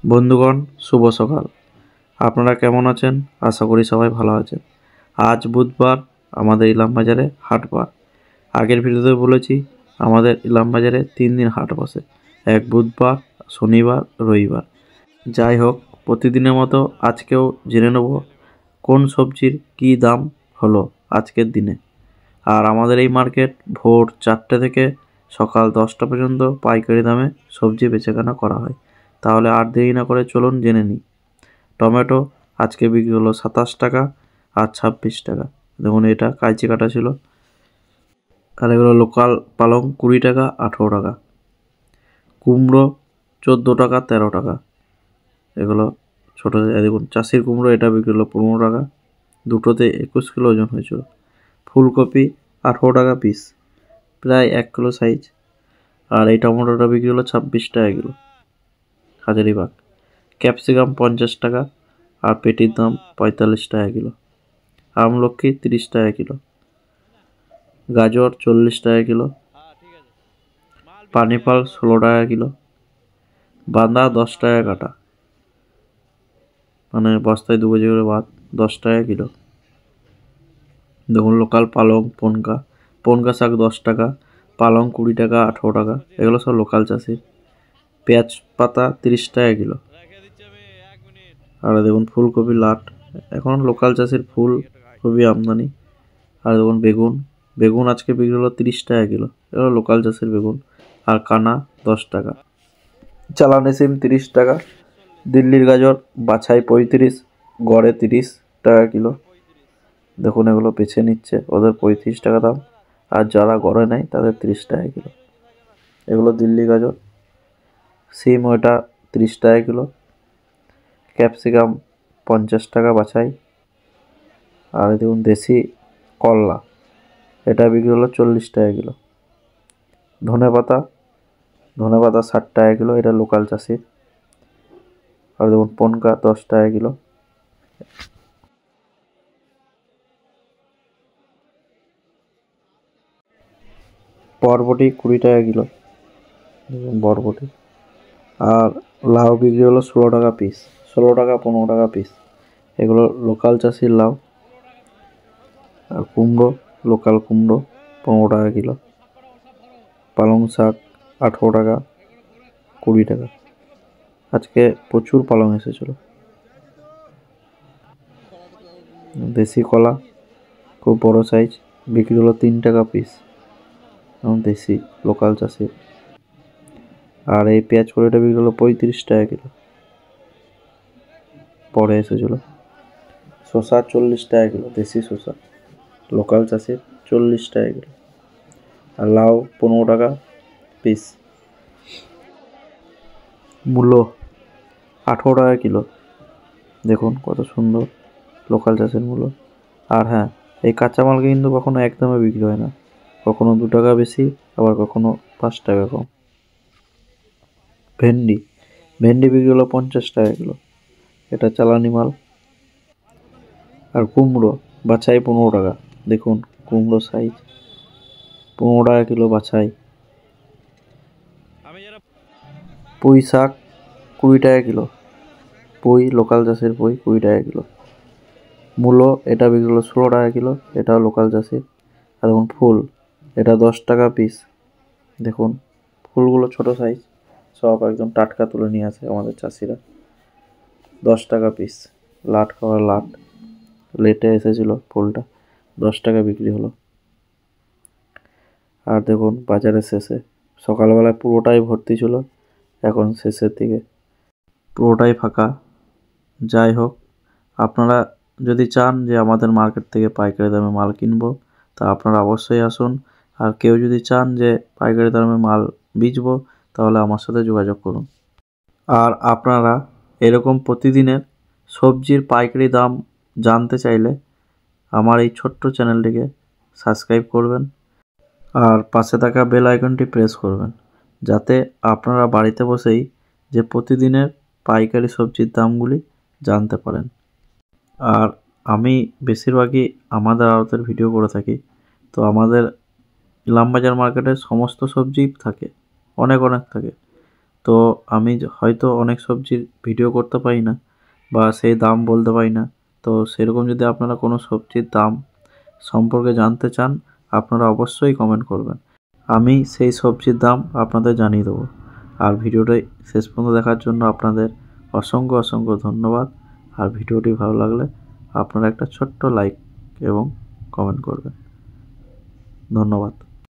বন্ধুগণ, শুভ সকাল। আপনারা কেমন আছেন? আশা করি সবাই ভালো আছেন। আজ বুধবার, আমাদের ইলামবাজারে হাটবার। আগের ভিডিওতে বলেছি আমাদের ইলামবাজারে 3 দিন হাট বসে, এক বুধবার, শনিবার, রবিবার। যাই হোক, প্রতিদিনের মতো আজকেও জেনে নেব কোন সবজির কী দাম হলো আজকের দিনে। আর আমাদের এই মার্কেট ভোর 4টে থেকে সকাল 10টা পর্যন্ত পাইকারি দামে সবজি বেচাকেনা করা হয়। তাহলে আর দেরি না করে চলুন জেনে নিই। টমেটো আজকে বিক্রি হলো 27 টাকা আর 26 টাকা। দেখুন, এটা কাইচি কাটা ছিল। আর এগুলো লোকাল পালং 20 টাকা 18 টাকা। কুমড়ো 14 টাকা 13 টাকা। এগুলো ছোটো, দেখুন চাষির কুমড়ো, এটা বিক্রি হলো 15 টাকা। দুটোতে 21 কিলো ওজন হয়েছিল। ফুলকপি 18 টাকা পিস, প্রায় 1 কিলো সাইজ। আর এই টমেটোটা বিক্রি হলো 26 টাকা কিলো, হাজারিবাগ। ক্যাপসিকাম 50 টাকা আর পেটির দাম 45 টাকা কিলো। আমলকি 30 টাকা কিলো। গাজর 40 টাকা কিলো। পানিফল 16 টাকা কিলো। বাঁধা 10 টাকা কাটা, মানে বস্তায় 2 কেজি করে বাদ, 10 টাকা কিলো। দেখুন, লোকাল পালং পনকা শাক 10 টাকা, পালং 20 টাকা 18 টাকা। এগুলো সব লোকাল চাষির। পেঁয়াজ পাতা 30 টাকা কিলো। আর দেখুন ফুলকপি লাট, এখন লোকাল চাষির ফুলকপি আমদানি। আর দেখুন বেগুন আজকে বিক্রি হলো 30 টাকা কিলো, এগুলো লোকাল চাষের বেগুন। আর কানা 10 টাকা। চালানি সিম 30 টাকা। দিল্লির গাজর বাছাই 35, গড়ে 30 টাকা কিলো। দেখুন, এগুলো বেছে নিচ্ছে, ওদের 35 টাকা দাম, আর যারা গড়ে নেয় তাদের 30 টাকা কিলো। এগুলো দিল্লি গাজর। সিম ওইটা 30 টাকা কিলো। ক্যাপসিকাম 50 টাকা বাছাই। আর দেখুন দেশি করলা, এটা বিক্রি হলো 40 টাকা কিলো। ধনেপাতা 60 টাকা কিলো, এটা লোকাল চাষির। আর দেখুন পনকা 10 টাকা কিলো। বরবটি 20 টাকা কিলো, বরবটি। আর লাউ বিক্রি হলো 16 টাকা পিস, 16 টাকা 15 টাকা পিস। এগুলো লোকাল চাষির লাউ। আর কুমড়ো, লোকাল কুমড়ো 15 টাকা কিলো। পালং শাক 18 টাকা 20 টাকা। আজকে প্রচুর পালং এসেছিল। দেশি কলা খুব বড় সাইজ, বিক্রি হলো 3 টাকা পিস, দেশি লোকাল চাষির। আর এই পেঁয়াজ কলিটা বিক্রি হলো 35 টাকা কিলো, পরে এসেছিল। শসা 40 টাকা কিলো, দেশি শসা, লোকাল চাষির 40 টাকা কিলো। আর লাউ 15 টাকা পিস। মূলো 18 টাকা কিলো। দেখুন কত সুন্দর লোকাল চাষের মূলো। আর হ্যাঁ, এই কাঁচামালকে কিন্তু কখনো একদমে বিক্রি হয় না, কখনো 2 টাকা বেশি, আবার কখনো 5 টাকা কম। ভেন্ডি বিক্রি হলো 50 টাকা কিলো, এটা চালানি মাল। আর কুমড়ো বাছাই 15 টাকা। দেখুন কুমড়ো সাইজ 15 টাকা কিলো বাছাই। পুঁই শাক 20 টাকা কিলো। পুঁই লোকাল চাষের পুঁই 20 টাকা কিলো। মূলো এটা বিক্রি হলো 16 টাকা কিলো, এটাও লোকাল চাষের। আর দেখুন ফুল, এটা 10 টাকা পিস। দেখুন ফুলগুলো ছোট সাইজ, সব একদম টাটকা তুলে নিয়ে আসে আমাদের চাষিরা। 10 টাকা পিস। লাট খাওয়া লাট, লেটে এসেছিল ফুলটা, 10 টাকা বিক্রি হলো। আর দেখুন বাজারের শেষে, সকালবেলায় পুরোটাই ভর্তি ছিল, এখন শেষের দিকে পুরোটাই ফাঁকা। যাই হোক, আপনারা যদি চান যে আমাদের মার্কেট থেকে পাইকারি দামে মাল কিনবো, তা আপনারা অবশ্যই আসুন। আর কেউ যদি চান যে পাইকারি দামে মাল বেচবো, তাহলে আমার সাথে যোগাযোগ করুন। আর আপনারা এরকম প্রতিদিনের সবজির পাইকারি দাম জানতে চাইলে আমার এই ছোট্ট চ্যানেলটিকে সাবস্ক্রাইব করবেন, আর পাশে থাকা বেল আইকনটি প্রেস করবেন, যাতে আপনারা বাড়িতে বসেই যে প্রতিদিনের পাইকারি সবজির দামগুলি জানতে পারেন। আর আমি বেশিরভাগই আমাদের আড়তের ভিডিও করে থাকি, তো আমাদের ইলামবাজার মার্কেটে সমস্ত সবজিই থাকে, অনেক থাকে। তো আমি হয়তো অনেক সবজির ভিডিও করতে পারি না বা সেই দাম বলতে পারি না। তো সেরকম যদি আপনারা কোনো সবজির দাম সম্পর্কে জানতে চান, আপনারা অবশ্যই কমেন্ট করবেন। আমি সেই সবজির দাম আপনাদের জানিয়ে দেবো। আর ভিডিওটি শেষ পর্যন্ত দেখার জন্য আপনাদের অসংখ্য অসংখ্য ধন্যবাদ। আর ভিডিওটি ভালো লাগলে আপনারা একটা ছোট্ট লাইক এবং কমেন্ট করবেন। ধন্যবাদ।